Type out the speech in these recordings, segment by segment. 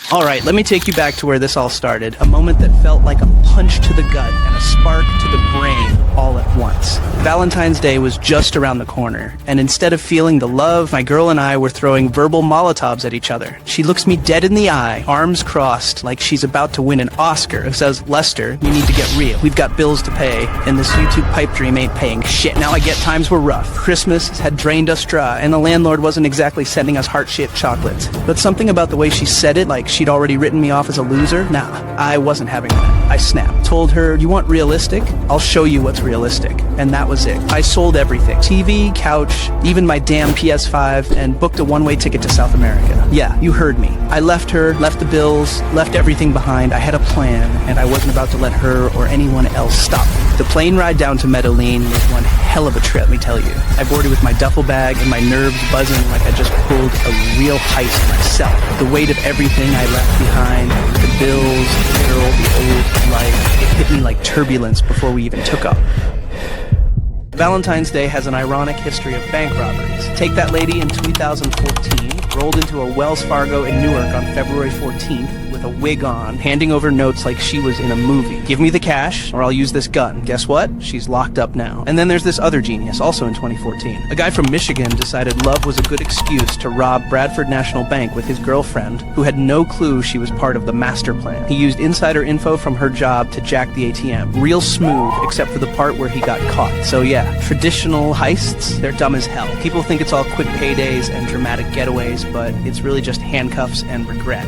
Alright, let me take you back to where this all started. A moment that felt like a punch to the gut and a spark to the brain all at once. Valentine's Day was just around the corner, and instead of feeling the love, my girl and I were throwing verbal Molotovs at each other. She looks me dead in the eye, arms crossed, like she's about to win an Oscar, and says, "Lester, you need to get real. We've got bills to pay, and this YouTube pipe dream ain't paying shit." Now I get times were rough. Christmas had drained us dry, and the landlord wasn't exactly sending us heart-shaped chocolates. But something about the way she said it, like she'd already written me off as a loser, nah, I wasn't having that. I snapped. Told her, "You want realistic? I'll show you what's realistic." And that was it. I sold everything. TV, couch, even my damn PS5, and booked a one-way ticket to South America. Yeah, you heard me. I left her, left the bills, left everything behind. I had a plan, and I wasn't about to let her or anyone else stop me. The plane ride down to Medellín was one hell of a trip, let me tell you. I boarded with my duffel bag and my nerves buzzing like I just pulled a real heist myself. The weight of everything I left behind, the bills, the girl, the old life, it hit me like turbulence before we even took off. Valentine's Day has an ironic history of bank robberies. Take that lady in 2014, rolled into a Wells Fargo in Newark on February 14th with a wig on, handing over notes like she was in a movie. "Give me the cash, or I'll use this gun." Guess what? She's locked up now. And then there's this other genius, also in 2014. A guy from Michigan decided love was a good excuse to rob Bradford National Bank with his girlfriend, who had no clue she was part of the master plan. He used insider info from her job to jack the ATM. Real smooth, except for the part where he got caught. So yeah, traditional heists, they're dumb as hell. People think it's all quick paydays and dramatic getaways, but it's really just handcuffs and regret.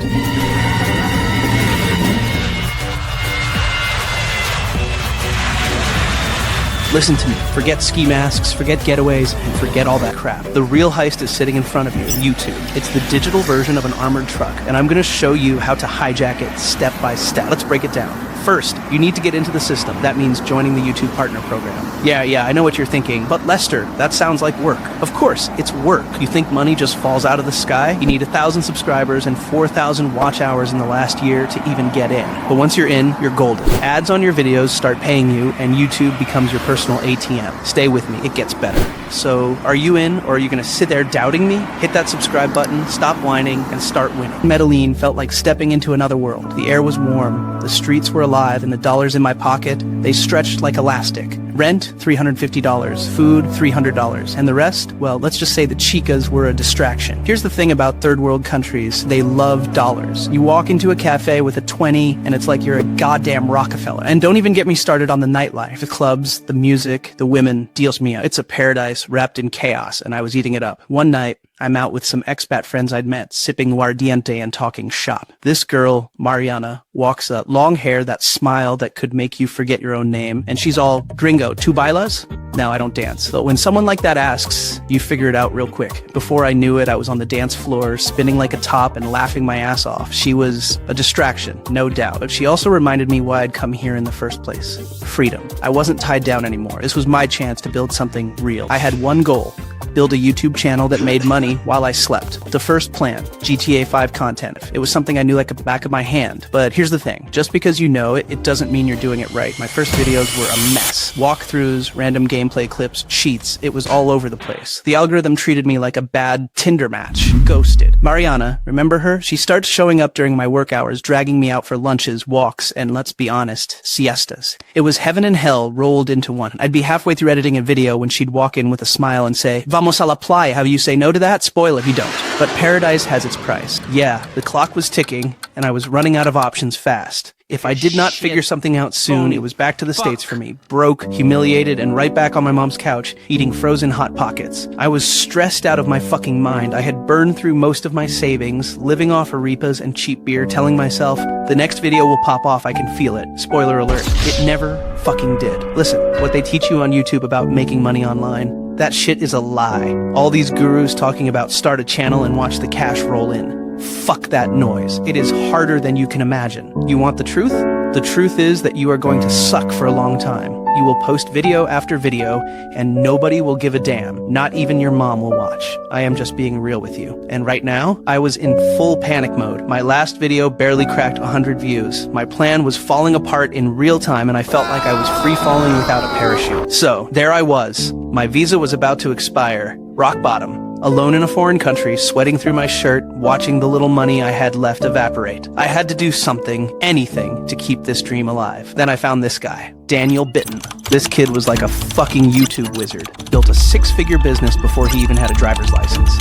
Listen to me. Forget ski masks, forget getaways, and forget all that crap. The real heist is sitting in front of you, YouTube. It's the digital version of an armored truck, and I'm gonna show you how to hijack it step by step. Let's break it down. First, you need to get into the system. That means joining the YouTube Partner Program. Yeah, I know what you're thinking, but Lester, that sounds like work. Of course, it's work. You think money just falls out of the sky? You need 1,000 subscribers and 4,000 watch hours in the last year to even get in. But once you're in, you're golden. Ads on your videos start paying you, and YouTube becomes your personal ATM. Stay with me, it gets better. So, are you in, or are you gonna sit there doubting me? Hit that subscribe button, stop whining, and start winning. Medellín felt like stepping into another world. The air was warm, the streets were alive, and the dollars in my pocket, they stretched like elastic. Rent, $350. Food, $300. And the rest? Well, let's just say the chicas were a distraction. Here's the thing about third world countries. They love dollars. You walk into a cafe with a 20, and it's like you're a goddamn Rockefeller. And don't even get me started on the nightlife. The clubs, the music, the women. Dios mío. It's a paradise wrapped in chaos, and I was eating it up. One night, I'm out with some expat friends I'd met, sipping guardiente and talking shop. This girl, Mariana, walks up. Long hair, that smile that could make you forget your own name. And she's all, "Gringo, ¿tú bailas?" No, I don't dance. But when someone like that asks, you figure it out real quick. Before I knew it, I was on the dance floor, spinning like a top and laughing my ass off. She was a distraction, no doubt. But she also reminded me why I'd come here in the first place. Freedom. I wasn't tied down anymore. This was my chance to build something real. I had one goal. Build a YouTube channel that made money while I slept. The first plan, GTA 5 content. It was something I knew like the back of my hand. But here's the thing, just because you know it, it doesn't mean you're doing it right. My first videos were a mess. Walkthroughs, random gameplay clips, cheats, it was all over the place. The algorithm treated me like a bad Tinder match. Ghosted. Mariana, remember her? She starts showing up during my work hours, dragging me out for lunches, walks, and let's be honest, siestas. It was heaven and hell rolled into one. I'd be halfway through editing a video when she'd walk in with a smile and say, "Vamos a la playa." How you say no to that? Spoil if you don't. But paradise has its price. Yeah, the clock was ticking, and I was running out of options fast. If I did not figure something out soon, it was back to the States for me. Broke, humiliated, and right back on my mom's couch, eating frozen Hot Pockets. I was stressed out of my fucking mind. I had burned through most of my savings, living off arepas and cheap beer, telling myself, the next video will pop off, I can feel it. Spoiler alert, it never fucking did. Listen, what they teach you on YouTube about making money online, that shit is a lie. All these gurus talking about start a channel and watch the cash roll in. Fuck that noise. It is harder than you can imagine. You want the truth? The truth is that you are going to suck for a long time. You will post video after video, and nobody will give a damn. Not even your mom will watch. I am just being real with you. And right now, I was in full panic mode. My last video barely cracked 100 views. My plan was falling apart in real time, and I felt like I was free falling without a parachute. So, there I was. My visa was about to expire. Rock bottom. alone in a foreign country, sweating through my shirt, watching the little money I had left evaporate. I had to do something, anything, to keep this dream alive. Then I found this guy, Daniel Bitten. This kid was like a fucking YouTube wizard. Built a 6-figure business before he even had a driver's license.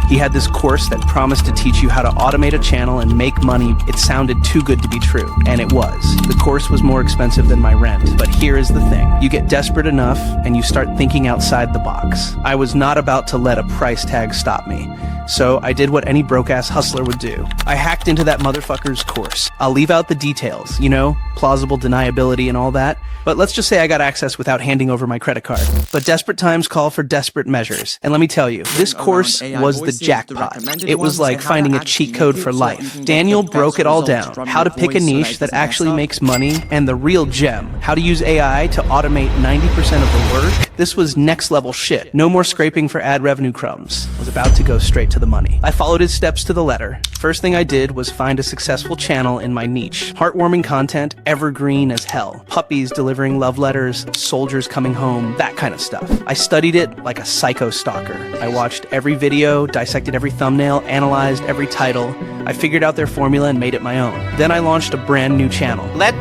He had this course that promised to teach you how to automate a channel and make money. It sounded too good to be true, and it was. The course was more expensive than my rent, but here is the thing. You get desperate enough, and you start thinking outside the box. I was not about to let a price tag stop me. So I did what any broke-ass hustler would do. I hacked into that motherfucker's course. I'll leave out the details, you know, plausible deniability and all that, but let's just say I got access without handing over my credit card. But desperate times call for desperate measures. And let me tell you, this course was the jackpot. It was like finding a cheat code for life. Daniel broke it all down. How to pick a niche that actually makes money, and the real gem, how to use AI to automate 90% of the work. This was next level shit. No more scraping for ad revenue crumbs. I was about to go straight to the money. I followed his steps to the letter. First thing I did was find a successful channel in my niche. Heartwarming content, evergreen as hell. Puppies delivering love letters, soldiers coming home, that kind of stuff. I studied it like a psycho stalker. I watched every video, dissected every thumbnail, analyzed every title. I figured out their formula and made it my own. Then I launched a brand new channel. Let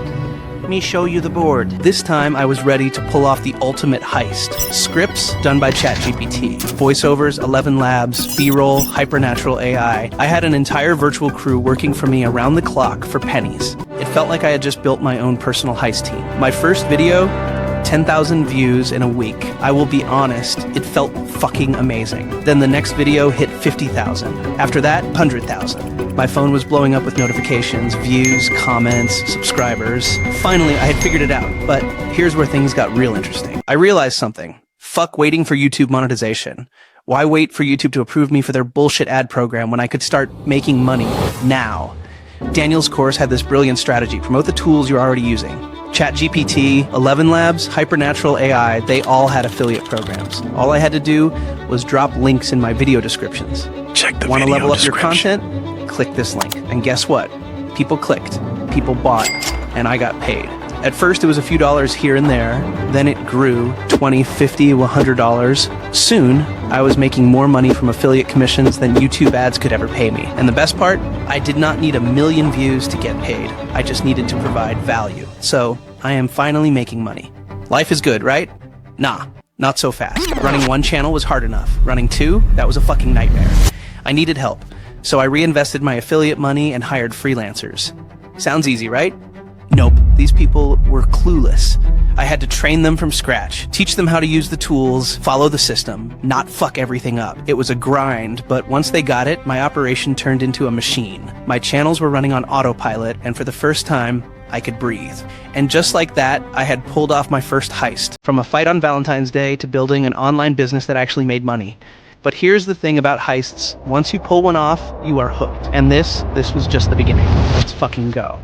me show you the board. This time I was ready to pull off the ultimate heist. Scripts done by ChatGPT. Voiceovers, 11 Labs, B-roll, hypernatural AI. I had an entire virtual crew working for me around the clock for pennies. It felt like I had just built my own personal heist team. My first video, 10,000 views in a week. I will be honest, it felt fucking amazing. Then the next video hit 50,000. After that, 100,000. My phone was blowing up with notifications, views, comments, subscribers. Finally, I had figured it out, but here's where things got real interesting. I realized something. Fuck waiting for YouTube monetization. Why wait for YouTube to approve me for their bullshit ad program when I could start making money now? Daniel's course had this brilliant strategy. Promote the tools you're already using. ChatGPT, 11 Labs, Hypernatural AI, they all had affiliate programs. All I had to do was drop links in my video descriptions. Check the Want to video level up your description. content? Click this link. And guess what? People clicked, people bought, and I got paid. At first it was a few dollars here and there, then it grew $20, $50, $100. Soon, I was making more money from affiliate commissions than YouTube ads could ever pay me. And the best part, I did not need 1 million views to get paid. I just needed to provide value. So, I am finally making money. Life is good, right? Nah, not so fast. Running one channel was hard enough. Running two, that was a fucking nightmare. I needed help, so I reinvested my affiliate money and hired freelancers. Sounds easy, right? Nope, these people were clueless. I had to train them from scratch, teach them how to use the tools, follow the system, not fuck everything up. It was a grind, but once they got it, my operation turned into a machine. My channels were running on autopilot, and for the first time, I could breathe. And just like that, I had pulled off my first heist. From a fight on Valentine's Day to building an online business that actually made money. But here's the thing about heists. Once you pull one off, you are hooked. And this was just the beginning. Let's fucking go.